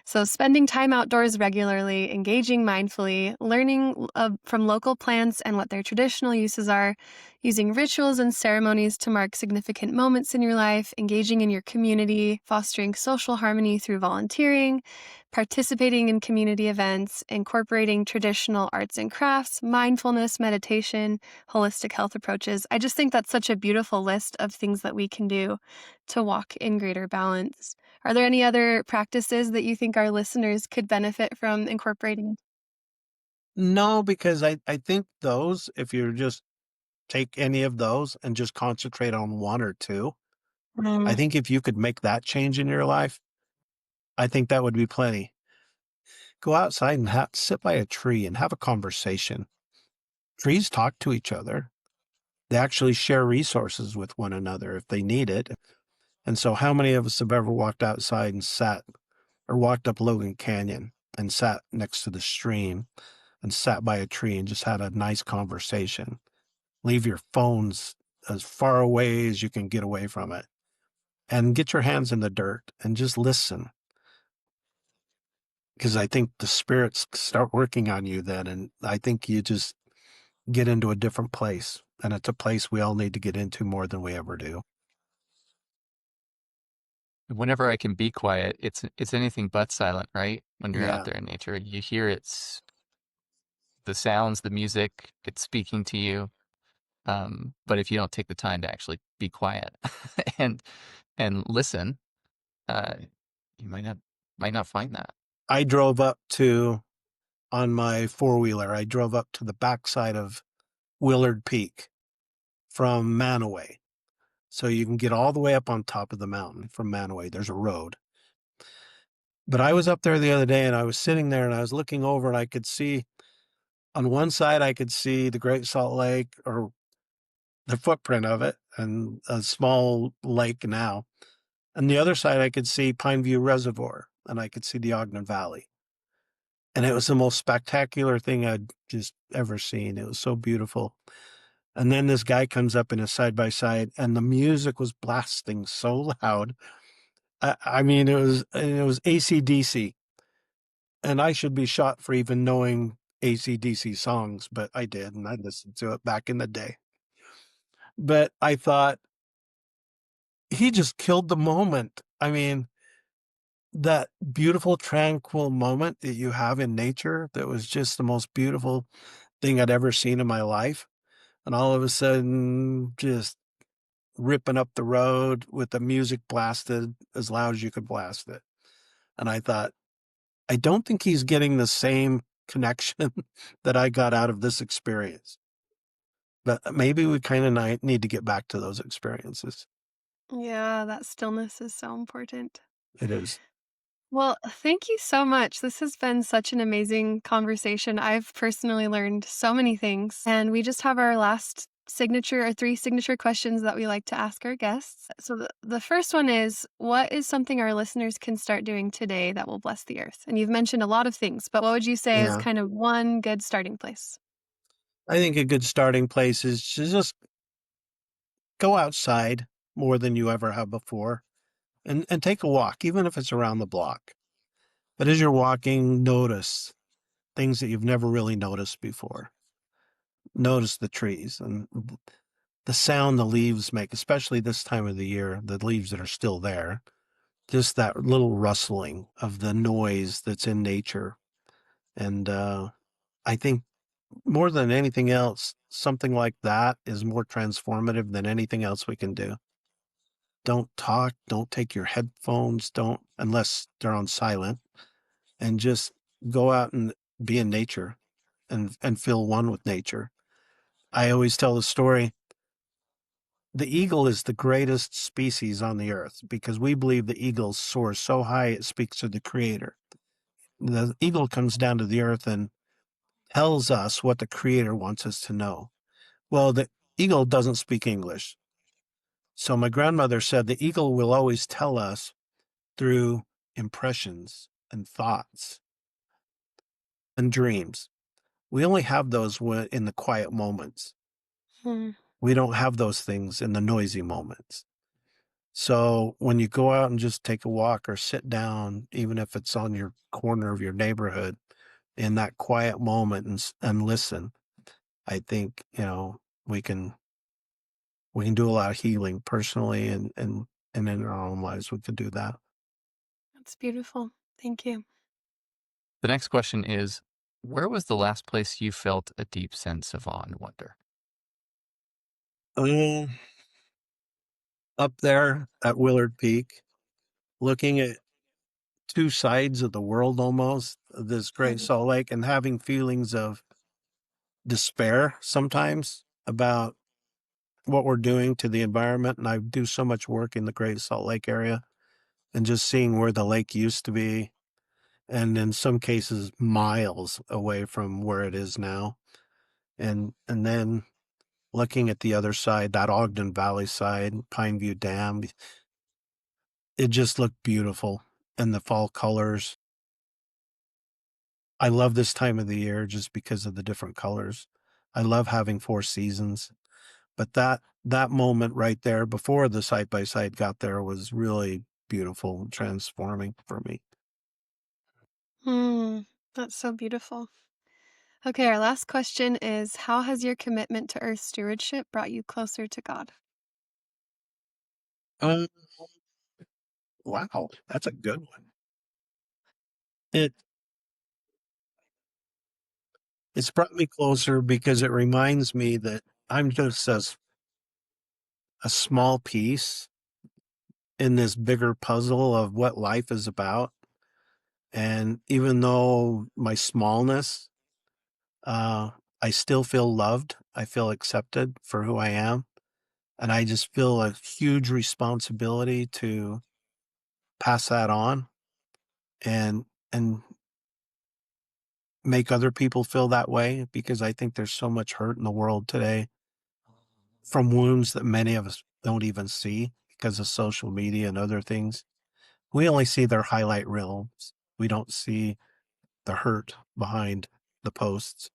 So, spending time outdoors regularly, engaging mindfully, learning from local plants and what their traditional uses are, using rituals and ceremonies to mark significant moments in your life, engaging in your community, fostering social harmony through volunteering, participating in community events, incorporating traditional arts and crafts, mindfulness, meditation, holistic health approaches. I just think that's such a beautiful list of things that we can do to walk in greater balance. Are there any other practices that you think our listeners could benefit from incorporating? No, because I think those, if you just take any of those and just concentrate on one or two, I think if you could make that change in your life, I think that would be plenty. Go outside and sit by a tree and have a conversation. Trees talk to each other. They actually share resources with one another if they need it. And so how many of us have ever walked outside and sat or walked up Logan Canyon and sat next to the stream and sat by a tree and just had a nice conversation? Leave your phones as far away as you can get away from it and get your hands in the dirt and just listen. Because I think the spirits start working on you then. And I think you just get into a different place. And it's a place we all need to get into more than we ever do. Whenever I can be quiet, it's anything but silent, right? When you're out Yeah. there in nature, you hear the sounds, the music, it's speaking to you. But if you don't take the time to actually be quiet and listen, uh, you might not find that. I drove up on my four-wheeler, I drove up to the backside of Willard Peak from Manaway. So you can get all the way up on top of the mountain from Manaway. There's a road. But I was up there the other day and I was sitting there and I was looking over and I could see on one side, I could see the Great Salt Lake or the footprint of it and a small lake now. And the other side, I could see Pine View Reservoir and I could see the Ogden Valley. And it was the most spectacular thing I'd just ever seen. It was so beautiful. And then this guy comes up in a side by side and the music was blasting so loud. I mean, it was AC/DC. And I should be shot for even knowing AC/DC songs, but I did, and I listened to it back in the day. But I thought, he just killed the moment. I mean, that beautiful, tranquil moment that you have in nature that was just the most beautiful thing I'd ever seen in my life. And all of a sudden, just ripping up the road with the music blasted as loud as you could blast it. And I thought, I don't think he's getting the same connection that I got out of this experience. But maybe we kind of need to get back to those experiences. Yeah, that stillness is so important. It is. Well, thank you so much. This has been such an amazing conversation. I've personally learned so many things. And we just have our last signature or three signature questions that we like to ask our guests. So the first one is, what is something our listeners can start doing today that will bless the earth? And you've mentioned a lot of things, but what would you say is Yeah. kind of one good starting place? I think a good starting place is to just go outside more than you ever have before and take a walk, even if it's around the block. But as you're walking, notice things that you've never really noticed before. Notice the trees and the sound the leaves make, especially this time of the year, the leaves that are still there. Just that little rustling of the noise that's in nature. And I think more than anything else, something like that is more transformative than anything else we can do. Don't talk, don't take your headphones, don't, unless they're on silent, and just go out and be in nature and feel one with nature. I always tell the story, the eagle is the greatest species on the earth because we believe the eagle soars so high it speaks to the creator. the eagle comes down to the earth and tells us what the Creator wants us to know. Well, the eagle doesn't speak English. So my grandmother said the eagle will always tell us through impressions and thoughts and dreams. We only have those in the quiet moments. Hmm. We don't have those things in the noisy moments. So when you go out and just take a walk or sit down, even if it's on your corner of your neighborhood, in that quiet moment and listen, I think, we can do a lot of healing personally and in our own lives. We could do that. That's beautiful. Thank you. The next question is, where was the last place you felt a deep sense of awe and wonder? Up there at Willard Peak, looking at two sides of the world almost, this Great Salt Lake, and having feelings of despair sometimes about what we're doing to the environment. And I do so much work in the Great Salt Lake area, and just seeing where the lake used to be, and in some cases miles away from where it is now. And then looking at the other side, that Ogden Valley side, Pineview Dam, it just looked beautiful. And the fall colors. I love this time of the year just because of the different colors. I love having 4 seasons. But that moment right there before the side by side got there was really beautiful and transforming for me. That's so beautiful. Okay, our last question is, how has your commitment to earth stewardship brought you closer to God? Um, wow, that's a good one. It it's brought me closer because it reminds me that I'm just a small piece in this bigger puzzle of what life is about. And even though my smallness, uh, I still feel loved. I feel accepted for who I am. And I just feel a huge responsibility to pass that on and and make other people feel that way, because I think there's so much hurt in the world today from wounds that many of us don't even see because of social media and other things. We only see their highlight reels. We don't see the hurt behind the posts.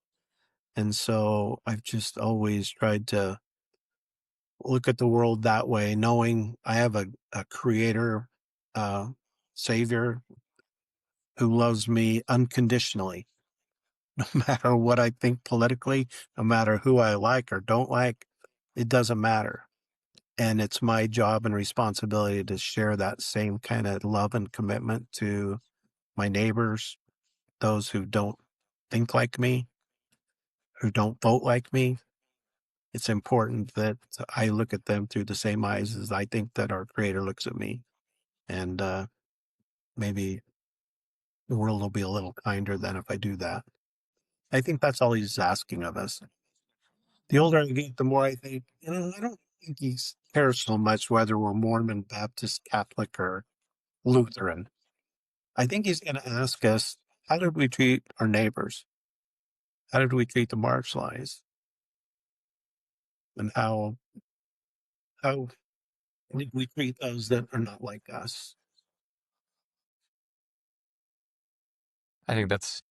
And so I've just always tried to look at the world that way, knowing I have a creator, uh, savior who loves me unconditionally, no matter what I think politically, no matter who I like or don't like, it doesn't matter. And it's my job and responsibility to share that same kind of love and commitment to my neighbors, those who don't think like me, who don't vote like me. It's important that I look at them through the same eyes as I think that our creator looks at me. And maybe the world will be a little kinder than if I do that. I think that's all he's asking of us. The older I get, the more I think, I don't think he cares so much whether we're Mormon, Baptist, Catholic, or Lutheran. I think he's going to ask us, how did we treat our neighbors? How did we treat the marginalized? And how did we treat those that are not like us? I think that's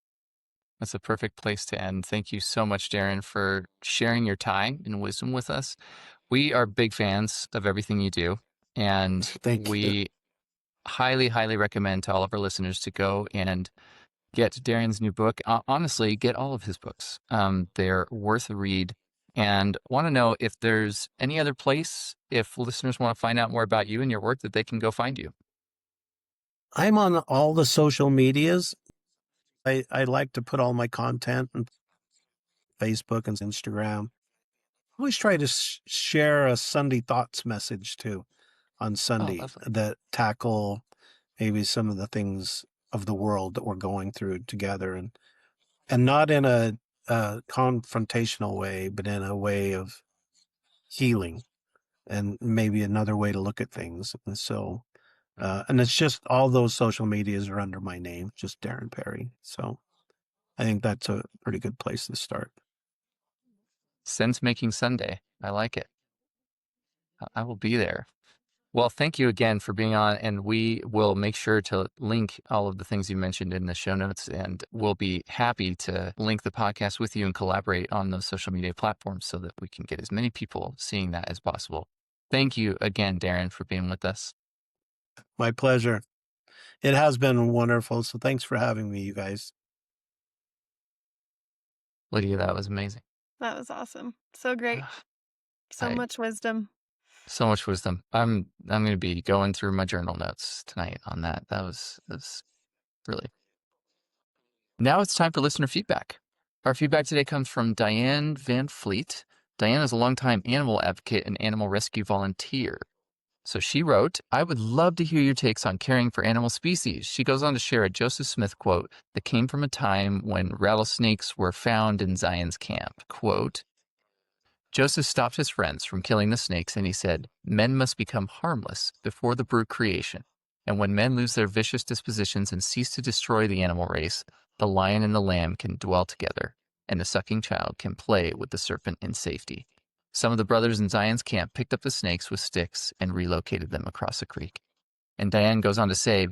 a perfect place to end. Thank you so much, Darren, for sharing your time and wisdom with us. We are big fans of everything you do, and Thank you. we highly, highly recommend to all of our listeners to go and get Darren's new book. Honestly, get all of his books. They're worth a read. And want to know if there's any other place, if listeners want to find out more about you and your work, that they can go find you. I'm on all the social medias. I like to put all my content on Facebook and Instagram. I always try to share a Sunday thoughts message too on Oh, Sunday lovely. that tackle maybe some of the things of the world that we're going through together, and not in a confrontational way, but in a way of healing and maybe another way to look at things. And so And it's just all those social medias are under my name, just Darren Parry. So I think that's a pretty good place to start. Sense Making Sunday. I like it. I will be there. Well, thank you again for being on, and we will make sure to link all of the things you mentioned in the show notes, and we'll be happy to link the podcast with you and collaborate on those social media platforms so that we can get as many people seeing that as possible. Thank you again, Darren, for being with us. My pleasure. It has been wonderful. So thanks for having me, you guys. Lydia, that was amazing. That was awesome. So great. So much wisdom. So much wisdom. I'm going to be going through my journal notes tonight on that. That was really. Now it's time for listener feedback. Our feedback today comes from Diane Van Fleet. Diane is a longtime animal advocate and animal rescue volunteer. So she wrote, I would love to hear your takes on caring for animal species. She goes on to share a Joseph Smith quote that came from a time when rattlesnakes were found in Zion's camp. Quote, Joseph stopped his friends from killing the snakes, and he said, men must become harmless before the brute creation. And when men lose their vicious dispositions and cease to destroy the animal race, the lion and the lamb can dwell together, and the sucking child can play with the serpent in safety. Some of the brothers in Zion's camp picked up the snakes with sticks and relocated them across a creek. And Diane goes on to say,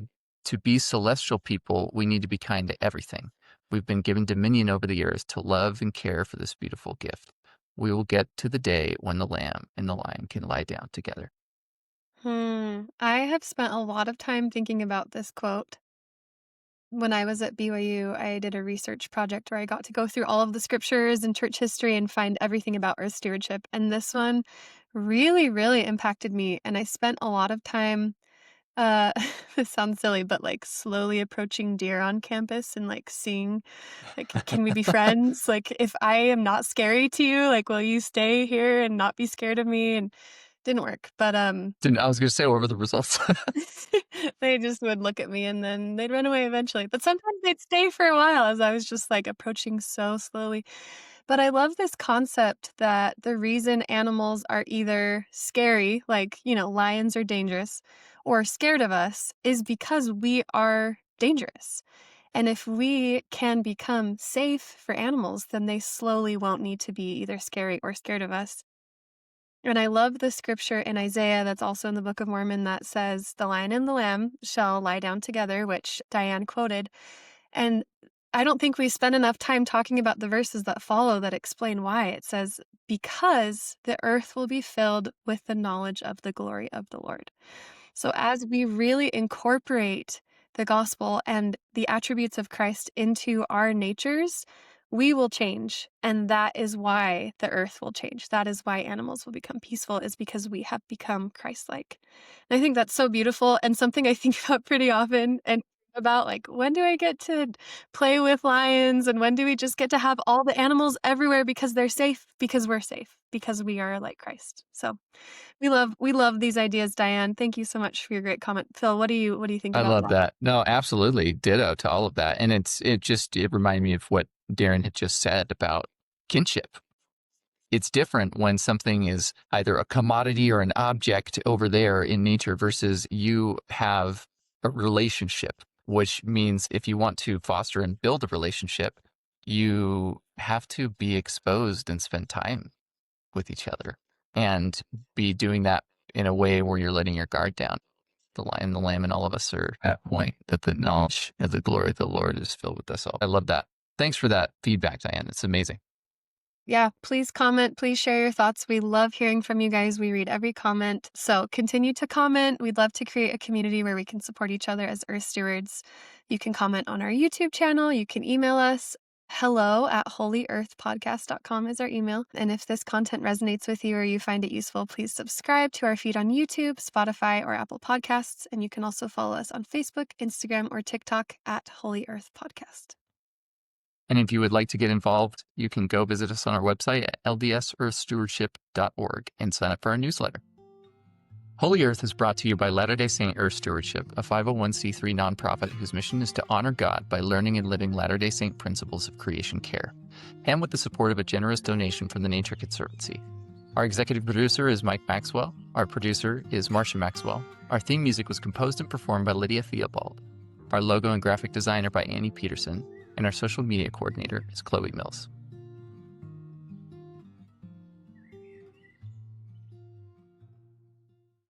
to be celestial people, we need to be kind to everything. We've been given dominion over the earth to love and care for this beautiful gift. We will get to the day when the lamb and the lion can lie down together. I have spent a lot of time thinking about this quote. When I was at BYU, I did a research project where I got to go through all of the scriptures and church history and find everything about earth stewardship. And this one really, really impacted me. And I spent a lot of time, this sounds silly, but like slowly approaching deer on campus and like seeing, like, can we be friends? Like, if I am not scary to you, like, will you stay here and not be scared of me? And didn't work. But I was going to say, what were the results? they just would look at me and then they'd run away eventually. But sometimes they'd stay for a while as I was just like approaching so slowly. But I love this concept that the reason animals are either scary, like, lions are dangerous, or scared of us is because we are dangerous. And if we can become safe for animals, then they slowly won't need to be either scary or scared of us. And I love the scripture in Isaiah that's also in the Book of Mormon that says, the lion and the lamb shall lie down together, which Diane quoted. And I don't think we spend enough time talking about the verses that follow that explain why. It says, because the earth will be filled with the knowledge of the glory of the Lord. So as we really incorporate the gospel and the attributes of Christ into our natures, we will change. And that is why the earth will change. That is why animals will become peaceful, is because we have become Christ-like. And I think that's so beautiful and something I think about pretty often, and about like, when do I get to play with lions, and when do we just get to have all the animals everywhere because they're safe, because we're safe, because we are like Christ. So we love these ideas, Diane. Thank you so much for your great comment. Phil, what do you think I about love that. No, absolutely. Ditto to all of that. And it reminded me of what Darren had just said about kinship. It's different when something is either a commodity or an object over there in nature versus you have a relationship, which means if you want to foster and build a relationship, you have to be exposed and spend time with each other and be doing that in a way where you're letting your guard down. The lion, the lamb, and all of us are at a point that the knowledge of the glory of the Lord is filled with us all. I love that. Thanks for that feedback, Diane. It's amazing. Yeah, please comment. Please share your thoughts. We love hearing from you guys. We read every comment. So continue to comment. We'd love to create a community where we can support each other as Earth Stewards. You can comment on our YouTube channel. You can email us. hello@holyearthpodcast.com is our email. And if this content resonates with you or you find it useful, please subscribe to our feed on YouTube, Spotify, or Apple Podcasts. And you can also follow us on Facebook, Instagram, or TikTok at Holy Earth Podcast. And if you would like to get involved, you can go visit us on our website at ldsearthstewardship.org and sign up for our newsletter. Holy Earth is brought to you by Latter-day Saint Earth Stewardship, a 501c3 nonprofit whose mission is to honor God by learning and living Latter-day Saint principles of creation care, and with the support of a generous donation from the Nature Conservancy. Our executive producer is Mike Maxwell. Our producer is Marcia Maxwell. Our theme music was composed and performed by Lydia Theobald. Our logo and graphic designer by Annie Peterson. And our social media coordinator is Chloe Mills.